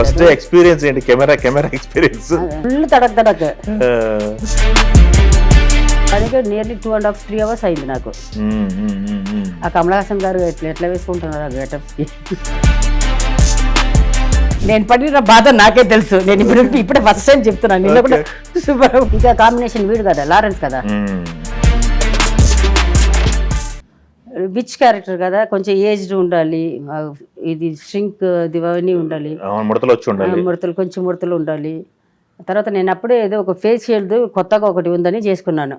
First experience ఏంటి? Camera experience full తడక్ అందుకే nearly 2.5 3 hours అయింది నాకు. ఆ కమల్ హాసన్ గారు ఎట్లా వేసుకుంటున్నారు ఆ గెటప్స్కి. నేను పడిన బాధ నాకే తెలుసు. నేను ఇప్పుడే ఫస్ట్ టైం చెప్తున్నాను. నిన్న కూడా సూపర్. ఇంకా కాంబినేషన్ వీడు కదా, లారెన్స్ కదా, విచ్ క్యారెక్టర్ కదా, కొంచెం ఏజ్డ్ ఉండాలి, ఇది ష్రింక్ దివన్నీ ఉండాలి, ముడతలు కొంచెం ముడతలు ఉండాలి. తర్వాత నేను అప్పుడే ఏదో ఒక ఫేషియల్ కొత్తగా ఒకటి ఉందని చేసుకున్నాను.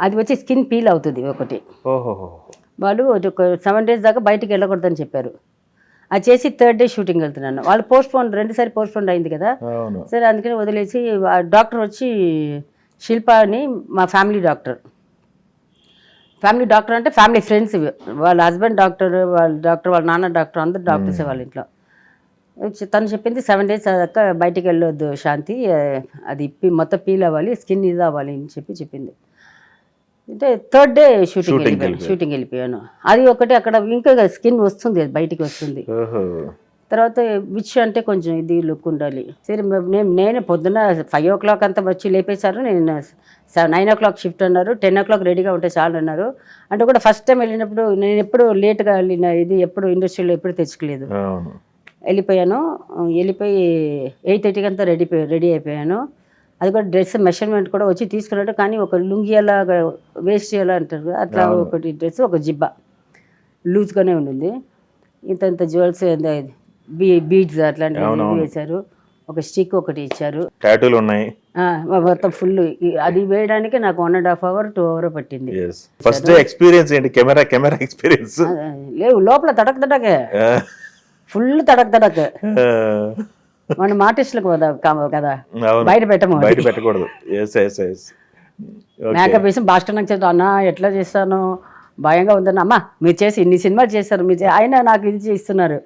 అది వచ్చి స్కిన్ పీల్ అవుతుంది ఒకటి. వాళ్ళు ఒక 7 days దాకా బయటికి వెళ్ళకూడదని చెప్పారు. అది చేసి 3rd day షూటింగ్ వెళ్తున్నాను. వాళ్ళు రెండుసారి పోస్ట్పోన్ అయింది కదా, సరే అందుకని వదిలేసి డాక్టర్ వచ్చి శిల్ప అని మా ఫ్యామిలీ డాక్టర్ అంటే ఫ్యామిలీ ఫ్రెండ్స్. వాళ్ళ హస్బెండ్ డాక్టర్, వాళ్ళ నాన్న డాక్టర్, అందరు డాక్టర్సే వాళ్ళ ఇంట్లో. తను చెప్పింది 7 days దాకా బయటికి వెళ్ళొద్దు శాంతి, అది మొత్తం పీల్ అవ్వాలి, స్కిన్ ఇది అవ్వాలి అని చెప్పింది. అంటే 3rd day షూటింగ్ వెళ్ళిపోయాను. అది ఒకటి అక్కడ ఇంకా స్కిన్ వస్తుంది, బయటికి వస్తుంది. తర్వాత విచ్ అంటే కొంచెం ఇది లుక్ ఉండాలి. సరే నేను పొద్దున్న 5 o'clock అంతా వచ్చి లేపేశారు. నేను 9 o'clock షిఫ్ట్ అన్నారు, 10 o'clock రెడీగా ఉంటే చాలు అన్నారు. అంటే కూడా ఫస్ట్ టైం వెళ్ళినప్పుడు నేను ఎప్పుడు లేట్గా వెళ్ళిన, ఇది ఎప్పుడు ఇండస్ట్రీలో ఎప్పుడు తెచ్చుకోలేదు. వెళ్ళిపోయి 8:30 అంతా రెడీ అయిపోయాను. అది కూడా డ్రెస్ మెషర్మెంట్ కూడా వచ్చి తీసుకున్నాడు. కానీ ఒక లుంగి అలా వేస్ట్ చేయాలా అంటారు అట్లా, ఒకటి డ్రెస్, ఒక జిబ్బా లూజ్గానే ఉండింది. ఇంత జ్యువెల్స్, బీడ్స్ అట్లాంటివి వేశారు. ఒక స్టిక్ ఒకటి ఇచ్చారు. టాటూలు ఉన్నాయి మొత్తం ఫుల్. అది వేయడానికి నాకు 1.5 hour 2 hours పట్టింది. ఫస్ట్ ఎక్స్పీరియన్స్ ఏంటి? కెమెరా ఎక్స్పీరియన్స్ లేవు, లోపల తడకే ఫుల్ తడక్ మనం ఆర్టిస్టులకు కదా, బయట పెట్టకూడదు. మేకప్ వేసి భాస్కర్ నాకు చెప్తా, అన్న ఎట్లా చేస్తాను, భయంగా ఉందన్న. అమ్మ మీరు చేసి ఇన్ని సినిమాలు చేస్తారు, ఆయన నాకు ఇది ఇస్తున్నారు.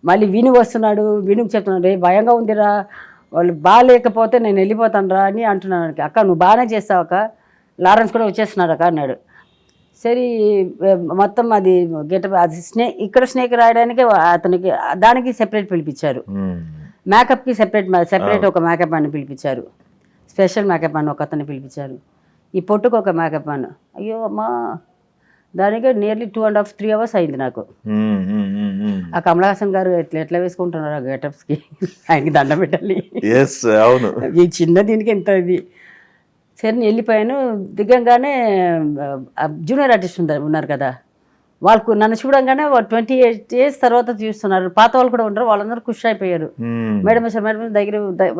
మళ్ళీ విను వస్తున్నాడు, వినుకు చెప్తున్నాడు, రే భయంగా ఉందిరా, వాళ్ళు బాగాలేకపోతే నేను వెళ్ళిపోతాను రా అని అంటున్నాను. అక్క నువ్వు బాగానే చేస్తావు అక్క, లారెన్స్ కూడా వచ్చేస్తున్నాడు అక్క అన్నాడు. సరే మొత్తం అది గెటప్, అది ఇక్కడ స్నేక్ రాయడానికి అతనికి దానికి సెపరేట్ పిలిపించారు. మేకప్కి సెపరేట్ ఒక మేకప్ అని పిలిపించారు. స్పెషల్ మేకప్ అని ఒక అతన్ని పిలిపించారు. ఈ పొట్టుకు ఒక మేకప్ అని. అయ్యో అమ్మా, దానికి నియర్లీ 2.5 3 hours అయింది నాకు. ఆ కమల్ హాసన్ గారు ఎట్లా వేసుకుంటున్నారు ఆ గెటప్స్కి, ఆయనకి దండం పెట్టాలి. ఈ చిన్న దీనికి ఎంత ఇది. సరే నేను వెళ్ళిపోయాను. దిగంగానే జూనియర్ ఆర్టిస్ట్ ఉన్నారు కదా, వాళ్ళకు నన్ను చూడంగానే 28 years తర్వాత చూస్తున్నారు. పాత వాళ్ళు కూడా ఉంటారు, వాళ్ళందరూ ఖుషి అయిపోయారు. మేడం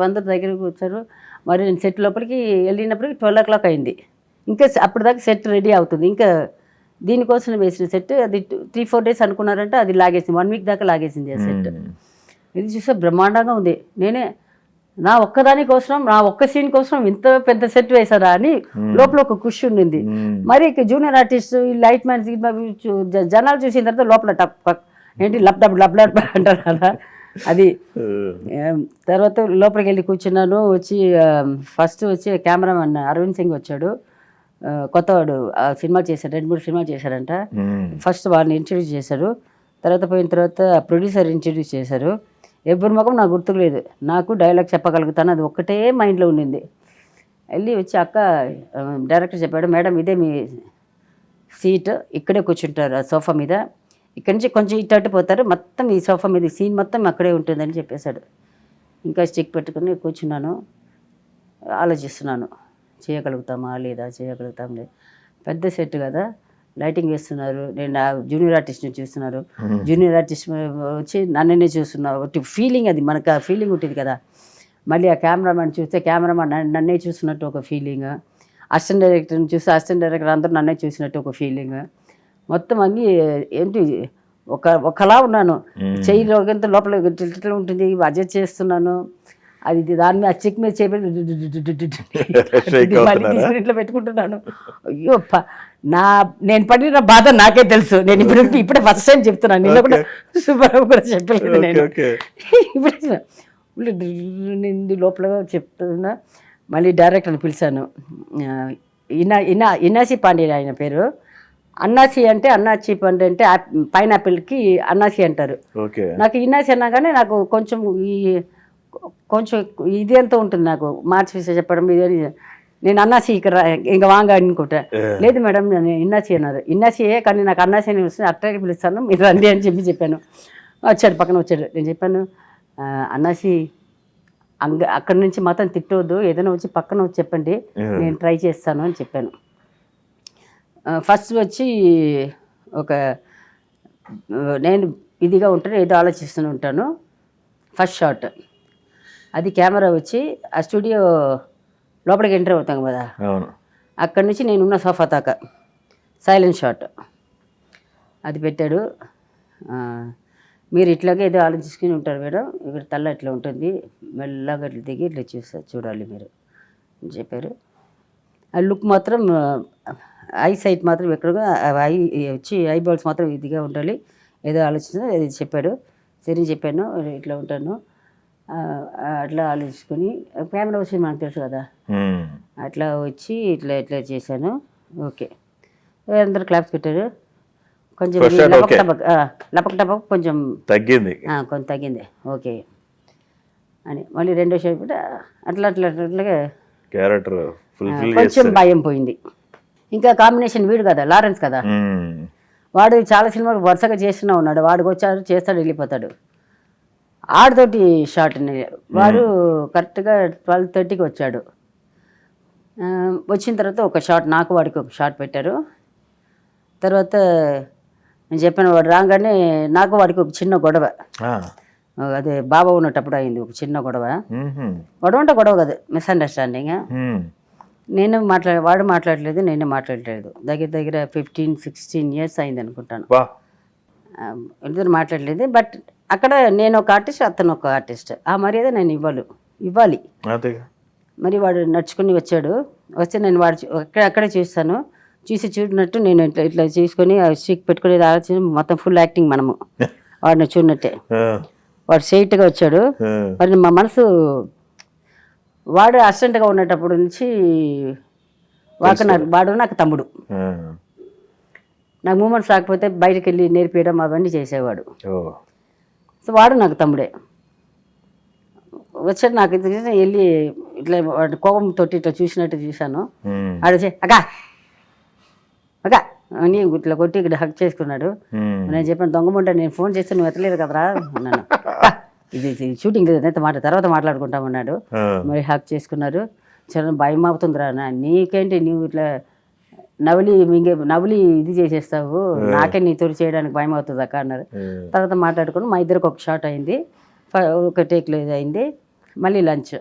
అందరు దగ్గరికి వచ్చారు. మరి నేను సెట్ లోపలికి వెళ్ళినప్పటికి 12 o'clock అయింది. ఇంకా అప్పటిదాకా సెట్ రెడీ అవుతుంది. ఇంకా దీనికోసం వేసిన సెట్ అది 3-4 days అనుకున్నారంటే అది లాగేసింది, 1 week దాకా లాగేసింది ఆ సెట్. ఇది చూస్తే బ్రహ్మాండంగా ఉంది. నేనే నా ఒక్కదాని కోసం, నా ఒక్క సీన్ కోసం ఇంత పెద్ద సెట్ వేసారా అని లోపల ఒక ఖుషి ఉండింది. మరి జూనియర్ ఆర్టిస్ట్, లైట్ మ్యాన్స్ జనాలు చూసిన తర్వాత లోపల ఏంటి లబ్ అంటారు కదా అది. తర్వాత లోపలికి వెళ్ళి కూర్చున్నాను. వచ్చి ఫస్ట్ వచ్చి కెమెరామెన్ అరవింద్ సింగ్ వచ్చాడు, కొత్తవాడు. సినిమా చేశాడు, 2-3 సినిమాలు చేశారంట. ఫస్ట్ వాళ్ళని ఇంట్రడ్యూస్ చేశారు. తర్వాత పోయిన తర్వాత ప్రొడ్యూసర్ ఇంట్రడ్యూస్ చేశారు. ఎవరి ముఖం నాకు గుర్తులేదు, నాకు డైలాగ్ చెప్పగలుగుతాను, అది ఒక్కటే మైండ్లో ఉండింది. వెళ్ళి వచ్చి అక్క, డైరెక్టర్ చెప్పాడు, మేడం ఇదే మీ సీట్, ఇక్కడే కూర్చుంటారు ఆ సోఫా మీద, ఇక్కడి నుంచి కొంచెం ఇటు పోతారు, మొత్తం ఈ సోఫా మీద సీన్ మొత్తం అక్కడే ఉంటుందని చెప్పేశాడు. ఇంకా స్టిక్ పెట్టుకుని కూర్చున్నాను, ఆలోచిస్తున్నాను, చేయగలుగుతామా లేదా, చేయగలుగుతాం లేదు. పెద్ద సెట్ కదా, లైటింగ్ వేస్తున్నారు, నేను జూనియర్ ఆర్టిస్ట్ని చూస్తున్నారు, జూనియర్ ఆర్టిస్ట్ వచ్చి నన్ననే చూస్తున్నారు. ఒకటి ఫీలింగ్, అది మనకు ఆ ఫీలింగ్ ఉంటుంది కదా. మళ్ళీ ఆ కెమెరామెన్ చూస్తే కెమెరామెన్ నన్నే చూస్తున్నట్టు ఒక ఫీలింగ్, అసిస్టెంట్ డైరెక్టర్ని చూస్తే అసిస్టెంట్ డైరెక్టర్ అందరూ నన్నే చూసినట్టు ఒక ఫీలింగ్. మొత్తం అన్నీ ఏంటి ఒకలా ఉన్నాను. చెయ్యి రోగంతో లోపల ఇట్లా ఉంటుంది, అడ్జస్ట్ చేస్తున్నాను. అది దాని మీద చెక్ మీద చేపెట్టి ఇట్లా పెట్టుకుంటున్నాను. అయ్యో నేను పడిన బాధ నాకే తెలుసు. నేను ఇప్పుడే ఫస్ట్ టైం చెప్తున్నాను. నిన్న కూడా సుబ్బారావు కూడా చెప్పలేదు. నేను ఇప్పుడు లోపల చెప్తున్నా. మళ్ళీ డైరెక్టర్ని పిలిచాను, ఇనాసి పాండే ఆయన పేరు. అన్నాసి అంటే అన్నాచి పండు అంటే పైనాపిల్కి అన్నాసి అంటారు. ఓకే. నాకు ఇన్నాసి అన్నా కానీ నాకు కొంచెం కొంచెం ఇది ఎంత ఉంటుంది నాకు మార్చి చెప్పడం ఇది నేను అన్నాసి ఇక్కడ ఇంకా వాంగా అనుకుంటా. లేదు మేడం నేను ఇన్నాసి అన్నారు. ఇన్నాసియే కానీ నాకు అన్నాసి అని వస్తుంది, అట్టే పిలుస్తాను మీరు రండి అని చెప్పాను. వచ్చాడు, పక్కన వచ్చాడు. నేను చెప్పాను అన్నాసి అక్కడి నుంచి మాత్రం తిట్టవద్దు, ఏదైనా వచ్చి పక్కన వచ్చి చెప్పండి, నేను ట్రై చేస్తాను అని చెప్పాను. ఫస్ట్ వచ్చి ఒక నేను ఇదిగా ఉంటాను, ఏదో ఆలోచిస్తూనే ఉంటాను. ఫస్ట్ షాట్ అది కెమెరా వచ్చి ఆ స్టూడియో లోపలికి ఎంటర్ అవుతాం కదా, అక్కడి నుంచి నేను ఉన్న సోఫా దాకా సైలెంట్ షాట్ అది పెట్టాడు. మీరు ఇట్లాగే ఏదో ఆలోచించుకుని ఉంటారు మేడం, ఇక్కడ తల్ల ఇట్లా ఉంటుంది, మెల్లగా ఇట్లా దిగి ఇట్లా చూడాలి మీరు అని చెప్పారు. ఆ లుక్ మాత్రం ఐ సైట్ మాత్రం ఎక్కడగా ఐ వచ్చి ఐ బాల్స్ మాత్రం ఇదిగా ఉండాలి, ఏదో ఆలోచించిన అది చెప్పాడు. సరే చెప్పాను ఇట్లా ఉంటాను అట్లా ఆలోచించుకొని కెమెరా వచ్చి మనకు తెలుసు కదా, అట్లా వచ్చి ఇట్లా ఇట్లా చేశాను. ఓకే, అందరు క్లాప్స్ పెట్టారు. కొంచెం లపక్ టపక్ కొంచెం తగ్గింది, కొంచెం తగ్గింది. ఓకే అని మళ్ళీ రెండో షాట్ కూడా అట్లా అట్లా అట్లాగా క్యారెక్టర్ కొంచెం భయం పోయింది. ఇంకా కాంబినేషన్ వీడు కదా, లారెన్స్ కదా, వాడు చాలా సినిమాలు వరుసగా చేస్తూనే ఉన్నాడు. వాడికి వచ్చాడు, చేస్తాడు, వెళ్ళిపోతాడు. ఆడితోటి షాట్ వాడు కరెక్ట్గా 12:30కి వచ్చాడు. వచ్చిన తర్వాత ఒక షాట్ నాకు వాడికి ఒక షాట్ పెట్టారు. తర్వాత నేను చెప్పాను, వాడు రాగానే నాకు వాడికి ఒక చిన్న గొడవ, అదే బాబా ఉన్నటప్పుడు అయింది ఒక చిన్న గొడవ. గొడవ అంటే గొడవ కదా, మిస్అండర్స్టాండింగ్. నేను వాడు మాట్లాడలేదు, నేనే మాట్లాడలేదు. దగ్గర 15-16 years అయింది అనుకుంటాను. ఇద్దరు మాట్లాడలేదు. బట్ అక్కడ నేను ఒక ఆర్టిస్ట్, అతను ఒక ఆర్టిస్ట్. ఆ మర్యాద నేను ఇవ్వాలి. మరి వాడు నడుచుకుని వచ్చాడు. వస్తే నేను వాడు అక్కడే చూస్తాను, చూసినట్టు నేను ఇట్లా ఇట్లా చూసుకొని స్టిక్ పెట్టుకుని ఆలోచన మొత్తం ఫుల్ యాక్టింగ్ మనము వాడిని చూడనట్టే. వాడు స్ట్రైట్గా వచ్చాడు. మరి మా మనసు వాడు అసిస్టెంట్గా ఉండేటప్పుడు నుంచి వాడు నాకు తమ్ముడు. నాకు మూమెంట్స్ రాకపోతే బయటకు వెళ్ళి నేర్పించడం అవన్నీ చేసేవాడు. సో వాడు నాకు తమ్ముడే. వచ్చాడు, నాకు వెళ్ళి ఇట్లా కోపంతో ఇట్లా చూసినట్టు చూశాను. ఆడొచ్చి అక్క అని ఇట్లా కొట్టి ఇక్కడ హక్ చేసుకున్నాడు. నేను చెప్పాను, దొంగముంటే నేను ఫోన్ చేస్తే నువ్వు ఎత్తలేదు కదరా అన్నాను. ఇది షూటింగ్ మాట తర్వాత మాట్లాడుకుంటామన్నాడు. మరి హక్ చేసుకున్నారు. చాలా భయం అవుతుందిరా, నీకేంటి నువ్వు ఇట్లా నవలి ఇది చేసేస్తావు, నాకే నీతో చేయడానికి భయం అవుతుంది అక్క అన్నారు. తర్వాత మాట్లాడుకుని మా ఇద్దరికి ఒక షాట్ అయింది, ఒక టేక్లో ఇది అయింది. మళ్ళీ లంచ్.